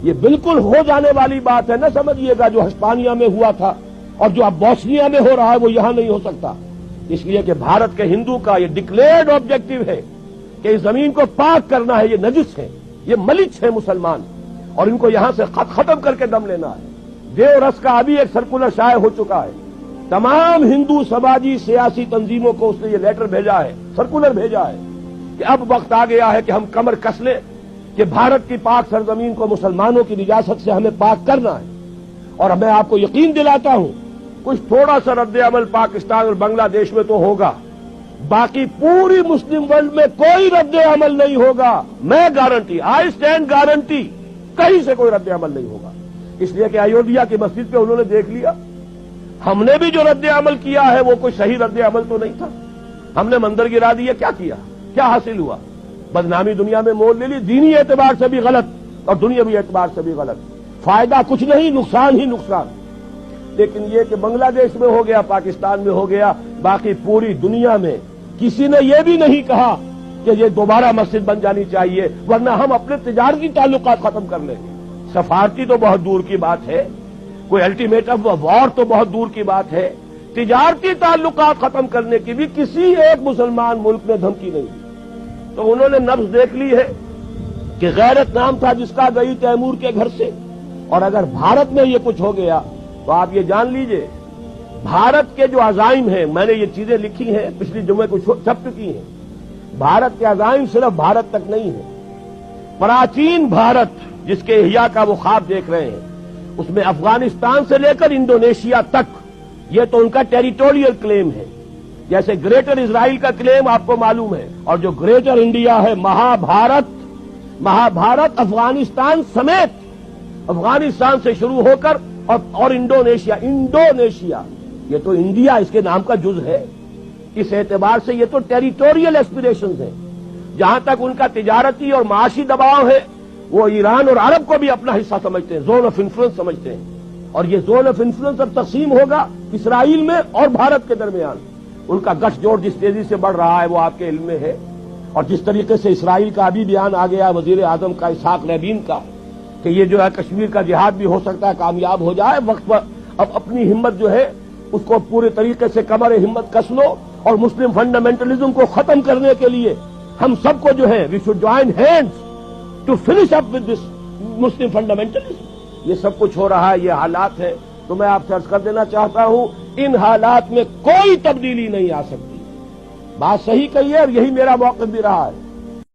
یہ بالکل ہو جانے والی بات ہے، نہ سمجھیے گا جو ہسپانیہ میں ہوا تھا اور جو اب بوسنیا میں ہو رہا ہے وہ یہاں نہیں ہو سکتا، اس لیے کہ بھارت کے ہندو کا یہ ڈکلیئرڈ آبجیکٹو ہے کہ اس زمین کو پاک کرنا ہے، یہ نجس ہے، یہ ملچ ہے مسلمان، اور ان کو یہاں سے ختم کر کے دم لینا ہے۔ دیو رس کا ابھی ایک سرکولر شائع ہو چکا ہے، تمام ہندو سماجی سیاسی تنظیموں کو اس نے یہ لیٹر بھیجا ہے، سرکولر بھیجا ہے کہ اب وقت آ گیا ہے کہ ہم کمر کس لیں کہ بھارت کی پاک سرزمین کو مسلمانوں کی نجاست سے ہمیں پاک کرنا ہے۔ اور میں آپ کو یقین دلاتا ہوں کچھ تھوڑا سا رد عمل پاکستان اور بنگلہ دیش میں تو ہوگا، باقی پوری مسلم ورلڈ میں کوئی رد عمل نہیں ہوگا۔ میں گارنٹی، آئی اسٹینڈ گارنٹی، کہیں سے کوئی رد عمل نہیں ہوگا، اس لیے کہ ایودھیا کی مسجد پہ انہوں نے دیکھ لیا، ہم نے بھی جو رد عمل کیا ہے وہ کوئی صحیح رد عمل تو نہیں تھا، ہم نے مندر گرا دیا، کیا حاصل ہوا؟ بدنامی دنیا میں مول لے لی، دینی اعتبار سے بھی غلط اور دنیاوی اعتبار سے بھی غلط، فائدہ کچھ نہیں، نقصان ہی نقصان۔ لیکن یہ کہ بنگلہ دیش میں ہو گیا، پاکستان میں ہو گیا، باقی پوری دنیا میں کسی نے یہ بھی نہیں کہا کہ یہ دوبارہ مسجد بن جانی چاہیے ورنہ ہم اپنے تجارتی تعلقات ختم کر لیں گے۔ سفارتی تو بہت دور کی بات ہے، کوئی الٹیمیٹم وار تو بہت دور کی بات ہے، تجارتی تعلقات ختم کرنے کی بھی کسی ایک مسلمان ملک نے دھمکی نہیں دی۔ تو انہوں نے نبض دیکھ لی ہے کہ غیرت نام تھا جس کا گئی تیمور کے گھر سے، اور اگر بھارت میں یہ کچھ ہو گیا تو آپ یہ جان لیجئے بھارت کے جو عزائم ہیں، میں نے یہ چیزیں لکھی ہیں، پچھلی جمعے کو چھپ چکی ہیں، بھارت کے عزائم صرف بھارت تک نہیں ہیں، پراچین بھارت جس کے احیاء کا وہ خواب دیکھ رہے ہیں، اس میں افغانستان سے لے کر انڈونیشیا تک یہ تو ان کا ٹیریٹوریل کلیم ہے، جیسے گریٹر اسرائیل کا کلیم آپ کو معلوم ہے، اور جو گریٹر انڈیا ہے، مہابھارت افغانستان سمیت، افغانستان سے شروع ہو کر اور انڈونیشیا یہ تو انڈیا اس کے نام کا جز ہے، اس اعتبار سے یہ تو ٹیریٹوریل ایسپیریشنز ہیں۔ جہاں تک ان کا تجارتی اور معاشی دباؤ ہے وہ ایران اور عرب کو بھی اپنا حصہ سمجھتے ہیں، زون آف انفلوئنس سمجھتے ہیں، اور یہ زون آف انفلوئنس اب تقسیم ہوگا اسرائیل میں اور بھارت کے درمیان۔ ان کا گٹھ جوڑ جس تیزی سے بڑھ رہا ہے وہ آپ کے علم میں ہے، اور جس طریقے سے اسرائیل کا ابھی بیان آ گیا وزیر اعظم کا اسحاق رابین کا کہ یہ جو ہے کشمیر کا جہاد بھی ہو سکتا ہے کامیاب ہو جائے، وقت پر اب اپنی ہمت جو ہے اس کو پورے طریقے سے کمر ہمت کس لو، اور مسلم فنڈامنٹلزم کو ختم کرنے کے لیے ہم سب کو جو ہے we should join hands to finish up with this Muslim fundamentalism. یہ سب کچھ ہو رہا ہے، یہ حالات ہے، تو میں آپ سے عرض کر دینا چاہتا ہوں ان حالات میں کوئی تبدیلی نہیں آ سکتی۔ بات صحیح کہی ہے اور یہی میرا موقف بھی رہا ہے۔